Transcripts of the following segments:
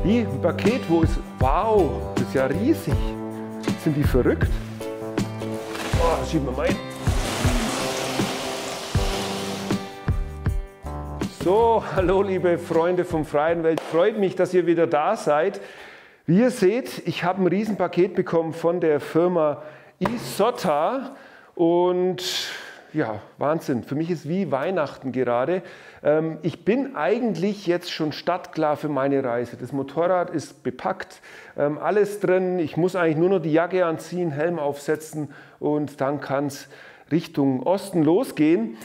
Wie ein Paket, wo ist. Wow, das ist ja riesig. Sind die verrückt? Oh, das schieben wir mal hin. So, hallo liebe Freunde vom Freien Welt. Freut mich, dass ihr wieder da seid. Wie ihr seht, ich habe ein Riesenpaket bekommen von der Firma Isotta und ja, Wahnsinn. Für mich ist wie Weihnachten gerade. Ich bin eigentlich jetzt schon startklar für meine Reise. Das Motorrad ist bepackt, alles drin. Ich muss eigentlich nur noch die Jacke anziehen, Helm aufsetzen und dann kann es Richtung Osten losgehen.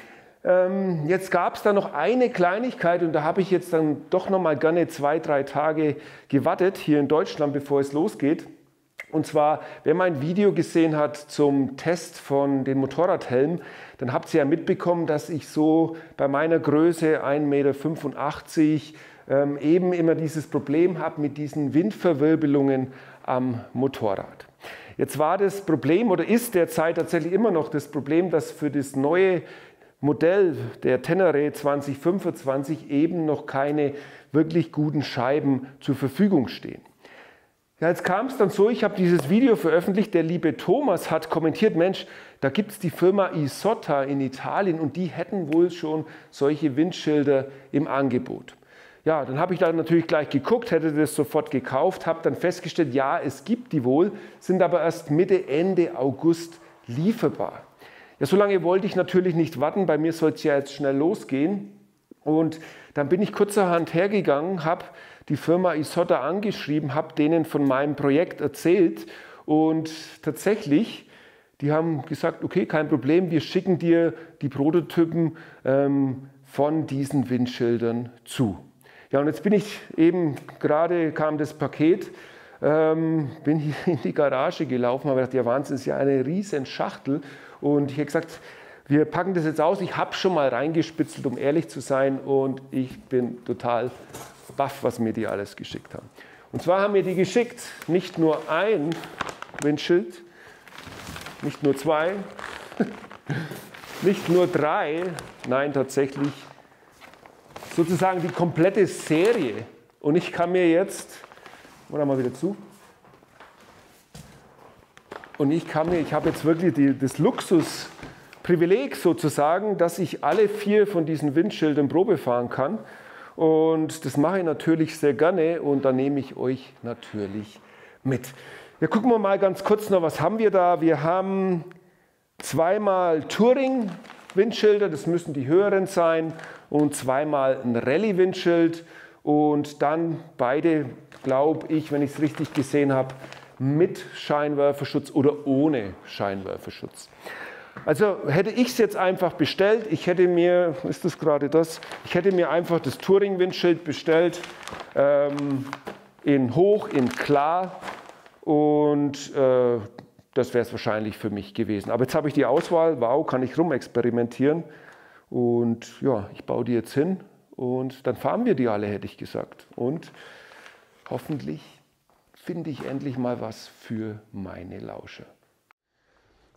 Jetzt gab es da noch eine Kleinigkeit und da habe ich jetzt dann doch noch mal gerne 2-3 Tage gewartet hier in Deutschland, bevor es losgeht. Und zwar, wer mein Video gesehen hat zum Test von den Motorradhelmen, dann habt ihr ja mitbekommen, dass ich so bei meiner Größe 1,85 m eben immer dieses Problem habe mit diesen Windverwirbelungen am Motorrad. Jetzt war das Problem oder ist derzeit tatsächlich immer noch das Problem, dass für das neue Modell der Tenere 2025 eben noch keine wirklich guten Scheiben zur Verfügung stehen. Ja, jetzt kam es dann so, ich habe dieses Video veröffentlicht, der liebe Thomas hat kommentiert, Mensch, da gibt es die Firma Isotta in Italien und die hätten wohl schon solche Windschilder im Angebot. Ja, dann habe ich da natürlich gleich geguckt, hätte das sofort gekauft, habe dann festgestellt, ja, es gibt die wohl, sind aber erst Mitte, Ende August lieferbar. Ja, so lange wollte ich natürlich nicht warten, bei mir soll es ja jetzt schnell losgehen und dann bin ich kurzerhand hergegangen, habe die Firma Isotta angeschrieben, habe denen von meinem Projekt erzählt und tatsächlich, die haben gesagt, okay, kein Problem, wir schicken dir die Prototypen von diesen Windschildern zu. Ja, und jetzt bin ich eben, gerade kam das Paket, bin hier in die Garage gelaufen, habe gedacht, ja Wahnsinn, das ist ja eine riesen Schachtel und ich habe gesagt, wir packen das jetzt aus, ich habe schon mal reingespitzelt, um ehrlich zu sein und ich bin total baff, was mir die alles geschickt haben. Und zwar haben mir die geschickt, nicht nur ein Windschild, nicht nur 2, nicht nur 3, nein, tatsächlich sozusagen die komplette Serie. Und ich kann mir jetzt, oder mal wieder zu, und ich habe jetzt wirklich das Luxusprivileg sozusagen, dass ich alle 4 von diesen Windschildern Probe fahren kann. Und das mache ich natürlich sehr gerne und da nehme ich euch natürlich mit. Ja, gucken wir mal ganz kurz noch, was haben wir da? Wir haben zweimal Touring-Windschilder, das müssen die höheren sein, und zweimal ein Rallye-Windschild und dann beide, glaube ich, wenn ich es richtig gesehen habe, mit Scheinwerferschutz oder ohne Scheinwerferschutz. Also hätte ich es jetzt einfach bestellt, ich hätte mir, ist das gerade das? Ich hätte mir einfach das Touring-Windschild bestellt, in hoch, in klar und das wäre es wahrscheinlich für mich gewesen. Aber jetzt habe ich die Auswahl, wow, kann ich rumexperimentieren und ja, ich baue die jetzt hin und dann fahren wir die alle, hätte ich gesagt. Und hoffentlich finde ich endlich mal was für meine Lauscher.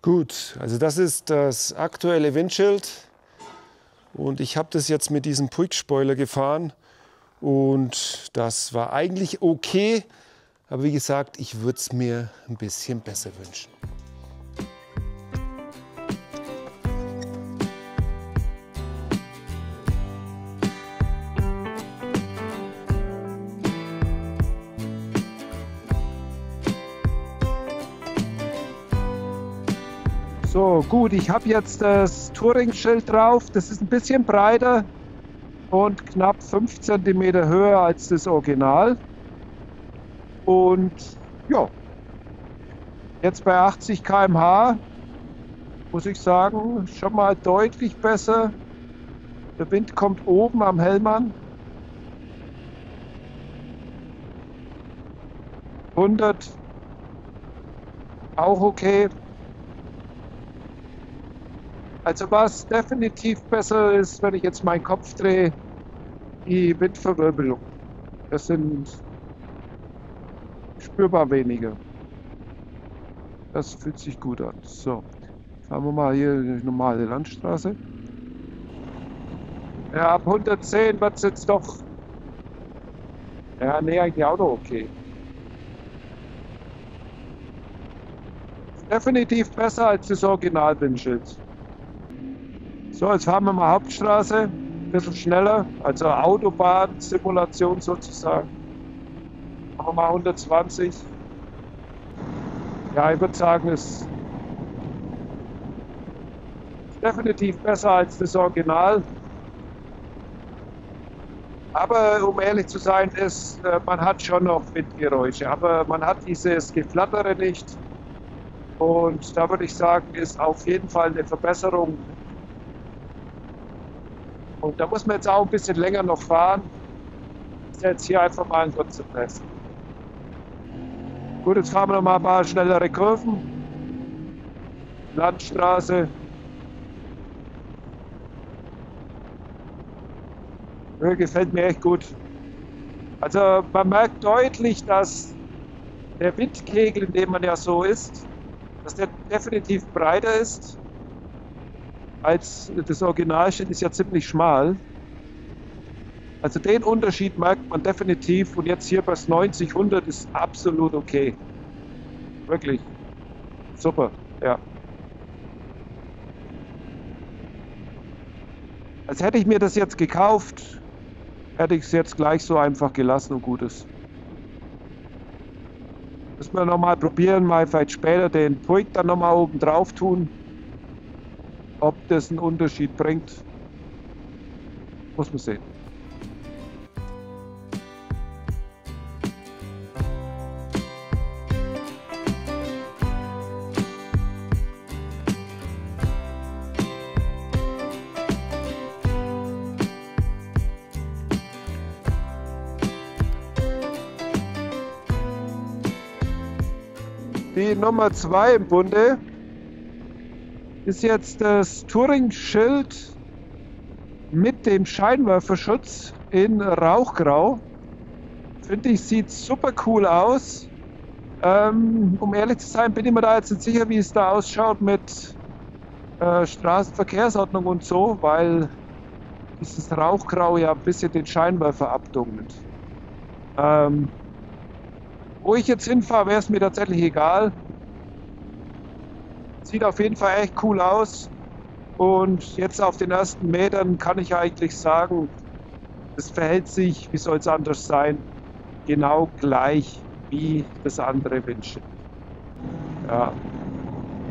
Gut, also das ist das aktuelle Windschild und ich habe das jetzt mit diesem Puig-Spoiler gefahren und das war eigentlich okay, aber wie gesagt, ich würde es mir ein bisschen besser wünschen. So, gut, ich habe jetzt das Touring-Schild drauf. Das ist ein bisschen breiter und knapp 5 cm höher als das Original. Und ja, jetzt bei 80 km/h muss ich sagen, schon mal deutlich besser. Der Wind kommt oben am Helm an. 100 auch okay. Also was definitiv besser ist, wenn ich jetzt meinen Kopf drehe, die Windverwirbelung. Das sind spürbar weniger. Das fühlt sich gut an. So, fahren wir mal hier die normale Landstraße. Ja, ab 110 wird es jetzt doch Ja, nee, eigentlich auch noch okay. Definitiv besser als das Original-Windschild. So, jetzt fahren wir mal Hauptstraße. Ein bisschen schneller, also Autobahn-Simulation sozusagen. Machen wir mal 120. Ja, ich würde sagen, es ist definitiv besser als das Original. Aber um ehrlich zu sein, man hat schon noch Windgeräusche, aber man hat dieses Geflattere nicht. Und da würde ich sagen, ist auf jeden Fall eine Verbesserung. Und da muss man jetzt auch ein bisschen länger noch fahren. Das ist jetzt hier einfach mal ein kurzer Test. Gut, jetzt fahren wir noch mal ein paar schnellere Kurven. Landstraße. Ja, gefällt mir echt gut. Also man merkt deutlich, dass der Windkegel, in dem man ja so ist, dass der definitiv breiter ist als das Originalschild, ist ja ziemlich schmal. Also den Unterschied merkt man definitiv und jetzt hier bei 90, 100 ist absolut okay. Wirklich super, ja. Als hätte ich mir das jetzt gekauft, hätte ich es jetzt gleich so einfach gelassen und gut ist. Müssen wir nochmal probieren, mal vielleicht später den Puig dann nochmal oben drauf tun. Ob das einen Unterschied bringt, muss man sehen. Die Nummer 2 im Bunde ist jetzt das Touring-Schild mit dem Scheinwerferschutz in Rauchgrau. Finde ich, sieht super cool aus. Um ehrlich zu sein, bin ich mir da jetzt nicht sicher, wie es da ausschaut mit Straßenverkehrsordnung und so, weil dieses Rauchgrau ja ein bisschen den Scheinwerfer abdunkelt. Wo ich jetzt hinfahre, wäre es mir tatsächlich egal. Sieht auf jeden Fall echt cool aus. Und jetzt auf den ersten Metern kann ich eigentlich sagen, es verhält sich, wie soll es anders sein, genau gleich wie das andere Windschild. Ja,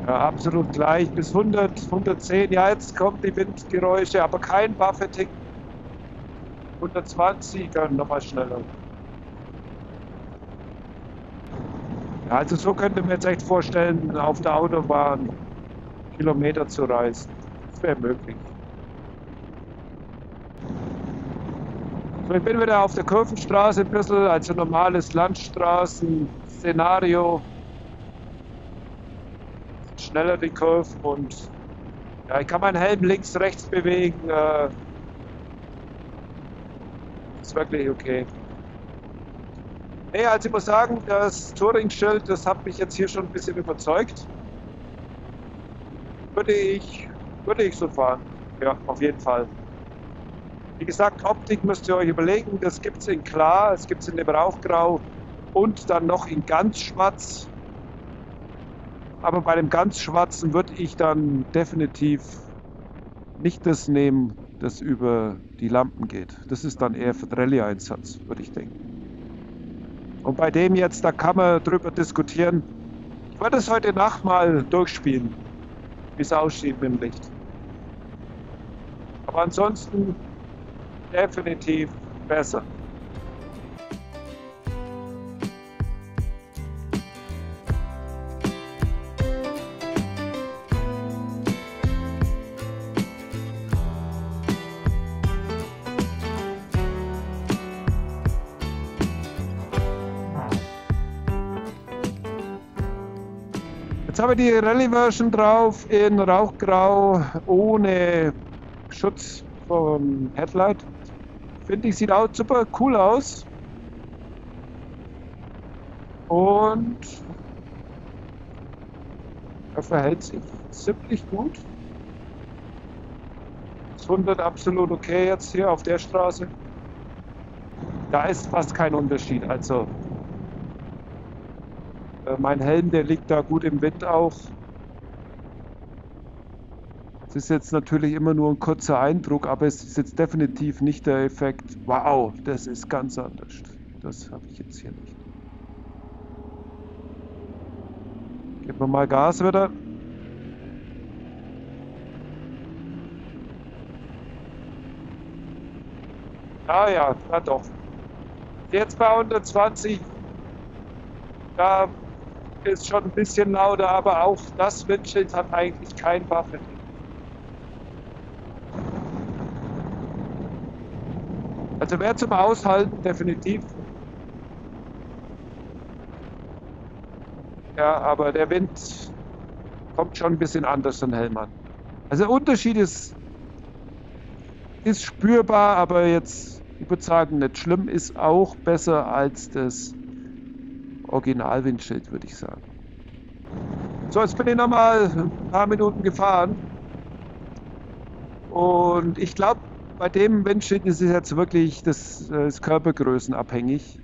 absolut gleich. Bis 100, 110. Ja, jetzt kommen die Windgeräusche, aber kein Buffeting. 120, dann nochmal schneller. Ja, also so könnte man jetzt echt vorstellen, auf der Autobahn Kilometer zu reisen. Das wäre möglich. So, ich bin wieder auf der Kurvenstraße ein bisschen, also normales Landstraßen-Szenario. Schneller die Kurven und ja, ich kann meinen Helm links, rechts bewegen. Ist wirklich okay. Nee, also ich muss sagen, das Touring-Schild, das hat mich jetzt hier schon ein bisschen überzeugt. Würde ich so fahren. Ja, auf jeden Fall. Wie gesagt, Optik müsst ihr euch überlegen. Das gibt es in klar, es gibt es in dem Rauchgrau und dann noch in ganz schwarz. Aber bei dem ganz schwarzen würde ich dann definitiv nicht das nehmen, das über die Lampen geht. Das ist dann eher für den Rallye-Einsatz, würde ich denken. Und bei dem jetzt, da kann man drüber diskutieren. Ich werde es heute Nacht mal durchspielen, wie es aussieht mit dem Licht. Aber ansonsten definitiv besser. Jetzt habe ich die Rallye-Version drauf in Rauchgrau ohne Schutz vom Headlight. Finde ich, sieht auch super cool aus. Und er verhält sich ziemlich gut. Ist 100 absolut okay jetzt hier auf der Straße. da ist fast kein Unterschied. Also mein Helm, der liegt da gut im Wind auch. Es ist jetzt natürlich immer nur ein kurzer Eindruck, aber es ist jetzt definitiv nicht der Effekt, wow, das ist ganz anders. Das habe ich jetzt hier nicht. Geben wir mal Gas wieder. Ah ja, na doch. Jetzt bei 120, da ist schon ein bisschen lauter, aber auch das Windschild hat eigentlich kein Buffet. Also wäre zum Aushalten definitiv. Ja, aber der Wind kommt schon ein bisschen anders an Helm an. Also der Unterschied ist spürbar, aber jetzt, ich würde sagen, nicht schlimm, ist auch besser als das Original-Windschild, würde ich sagen. So, jetzt bin ich nochmal ein paar Minuten gefahren und ich glaube, bei dem Windschild ist es jetzt wirklich das körpergrößenabhängig.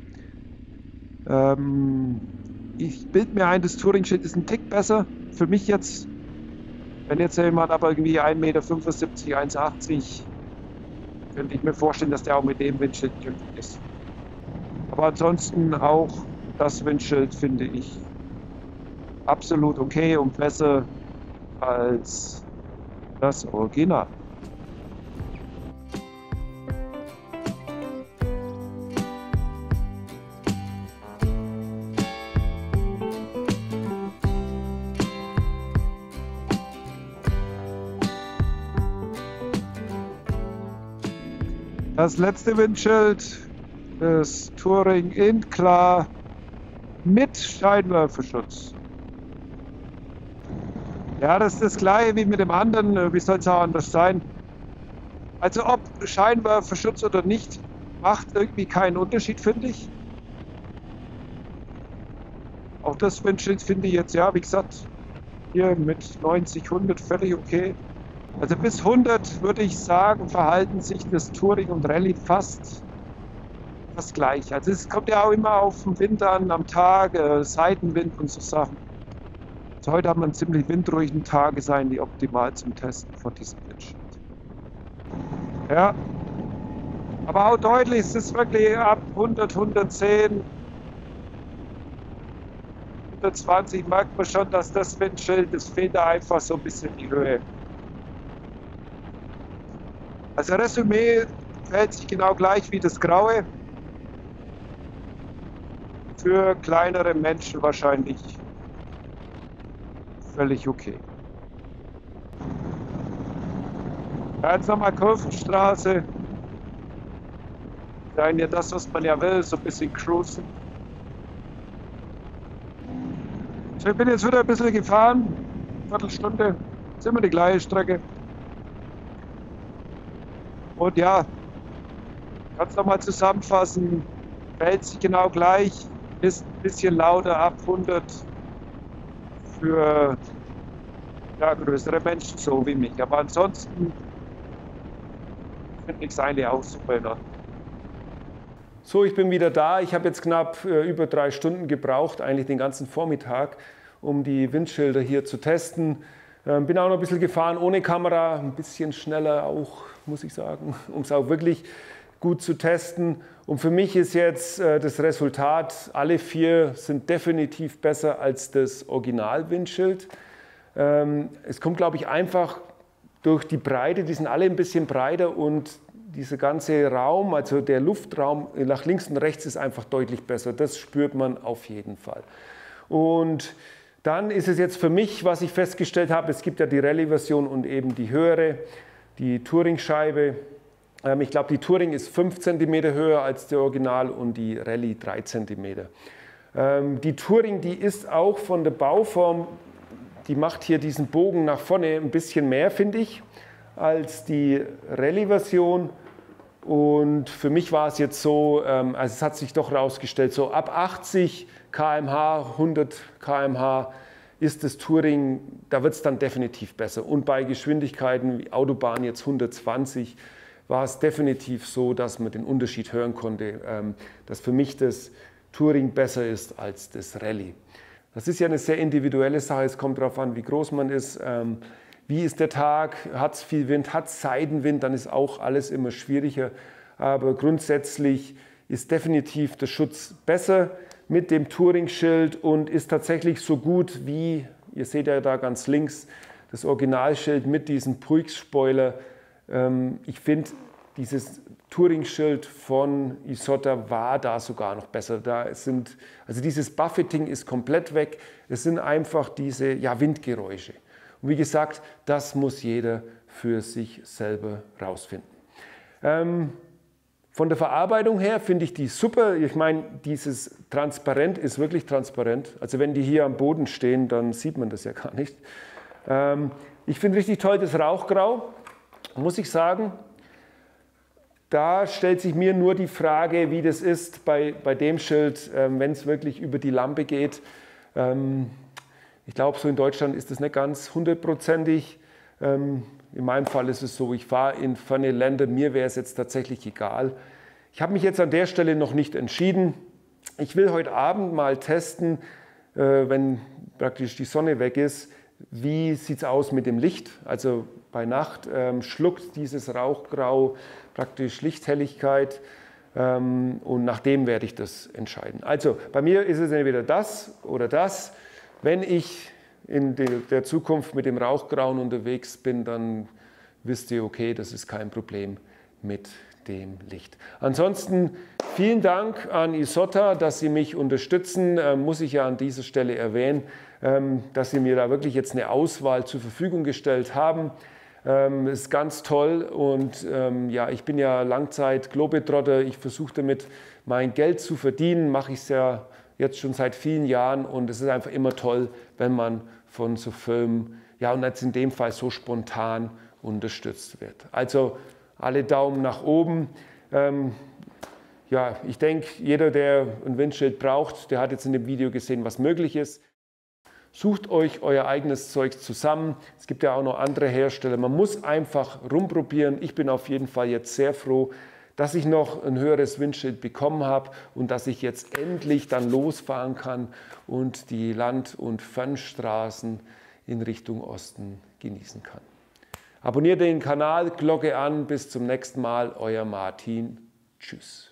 Ich bilde mir ein, das Touring-Schild ist ein Tick besser. Für mich jetzt, wenn jetzt jemand aber irgendwie 1,75 Meter, 1,80 könnte ich mir vorstellen, dass der auch mit dem Windschild glücklich ist. Aber ansonsten auch das Windschild finde ich absolut okay und besser als das Original. Das letzte Windschild, das Touring in klar mit Scheinwerferschutz. Ja, das ist das gleiche wie mit dem anderen. Wie soll es auch anders sein? Also ob Scheinwerferschutz oder nicht, macht irgendwie keinen Unterschied, finde ich. Auch das Windschild finde ich jetzt, ja, wie gesagt, hier mit 90, 100 völlig okay. Also bis 100 würde ich sagen, verhalten sich das Touring und Rallye fast gleich. Also es kommt ja auch immer auf den Wind an, am Tag, Seitenwind und so Sachen. Also heute haben wir einen ziemlich windruhigen Tage, seien die optimal zum Testen von diesem Windschild. Ja, aber auch deutlich ist es wirklich ab 100, 110, 120 merkt man schon, dass das Windschild, das fehlt da einfach so ein bisschen die Höhe. Also Resümee verhält sich genau gleich wie das Graue. Für kleinere Menschen wahrscheinlich völlig okay. Ja, jetzt nochmal Kurvenstraße. Dann ja das, was man ja will, so ein bisschen cruisen. So, ich bin jetzt wieder ein bisschen gefahren. Viertelstunde. Ist immer die gleiche Strecke. Und ja, kannst nochmal zusammenfassen, verhält sich genau gleich, ist ein bisschen lauter ab 100 für ja, größere Menschen, so wie mich. Aber ansonsten finde ich es eigentlich auch super in Ordnung. So, ich bin wieder da. Ich habe jetzt knapp über 3 Stunden gebraucht, eigentlich den ganzen Vormittag, um die Windschilder hier zu testen. Bin auch noch ein bisschen gefahren ohne Kamera, ein bisschen schneller auch, muss ich sagen, um es auch wirklich gut zu testen. Und für mich ist jetzt das Resultat, alle 4 sind definitiv besser als das Original-Windschild. Es kommt, glaube ich, einfach durch die Breite, die sind alle ein bisschen breiter und dieser ganze Raum, also der Luftraum nach links und rechts ist einfach deutlich besser. Das spürt man auf jeden Fall. Und dann ist es jetzt für mich, was ich festgestellt habe, es gibt ja die Rallye-Version und eben die höhere, die Touring-Scheibe. Ich glaube, die Touring ist 5 cm höher als der Original und die Rallye 3 cm. Die Touring, die ist auch von der Bauform, die macht hier diesen Bogen nach vorne ein bisschen mehr, finde ich, als die Rallye-Version. Und für mich war es jetzt so, also es hat sich doch herausgestellt, so ab 80 km/h, 100 km/h ist das Touring, da wird es dann definitiv besser. Und bei Geschwindigkeiten wie Autobahn jetzt 120, war es definitiv so, dass man den Unterschied hören konnte, dass für mich das Touring besser ist als das Rallye. Das ist ja eine sehr individuelle Sache, es kommt darauf an, wie groß man ist, wie ist der Tag, hat es viel Wind, hat es Seitenwind, dann ist auch alles immer schwieriger. Aber grundsätzlich ist definitiv der Schutz besser mit dem Touring-Schild und ist tatsächlich so gut wie, ihr seht ja da ganz links, das Originalschild mit diesem Puig-Spoiler. Ich finde, dieses Touring-Schild von Isotta war da sogar noch besser. Also dieses Buffeting ist komplett weg. Es sind einfach diese Windgeräusche. Und wie gesagt, das muss jeder für sich selber rausfinden. Von der Verarbeitung her finde ich die super. Ich meine, dieses Transparent ist wirklich transparent. Also wenn die hier am Boden stehen, dann sieht man das ja gar nicht. Ich finde richtig toll das Rauchgrau, muss ich sagen. Da stellt sich mir nur die Frage, wie das ist bei dem Schild, wenn es wirklich über die Lampe geht. Ich glaube, so in Deutschland ist das nicht ganz hundertprozentig. In meinem Fall ist es so, ich fahre in ferne Länder, mir wäre es jetzt tatsächlich egal. Ich habe mich jetzt an der Stelle noch nicht entschieden. Ich will heute Abend mal testen, wenn praktisch die Sonne weg ist, wie sieht es aus mit dem Licht. Also bei Nacht schluckt dieses Rauchgrau praktisch Lichthelligkeit und nach dem werde ich das entscheiden. Also bei mir ist es entweder das oder das. Wenn ich in der Zukunft mit dem Rauchgrauen unterwegs bin, dann wisst ihr, okay, das ist kein Problem mit dem Licht. Ansonsten vielen Dank an Isotta, dass Sie mich unterstützen, muss ich ja an dieser Stelle erwähnen, dass Sie mir da wirklich jetzt eine Auswahl zur Verfügung gestellt haben. Ist ganz toll und ich bin ja Langzeit-Globetrotter, ich versuche damit mein Geld zu verdienen, mache ich es ja jetzt schon seit vielen Jahren und es ist einfach immer toll, wenn man von so Firmen, und jetzt in dem Fall so spontan unterstützt wird. Also alle Daumen nach oben. Ich denke, jeder, der ein Windschild braucht, der hat jetzt in dem Video gesehen, was möglich ist. Sucht euch euer eigenes Zeug zusammen. Es gibt ja auch noch andere Hersteller. Man muss einfach rumprobieren. Ich bin auf jeden Fall jetzt sehr froh, dass ich noch ein höheres Windschild bekommen habe und dass ich jetzt endlich dann losfahren kann und die Land- und Fernstraßen in Richtung Osten genießen kann. Abonniert den Kanal, Glocke an, bis zum nächsten Mal, euer Martin. Tschüss.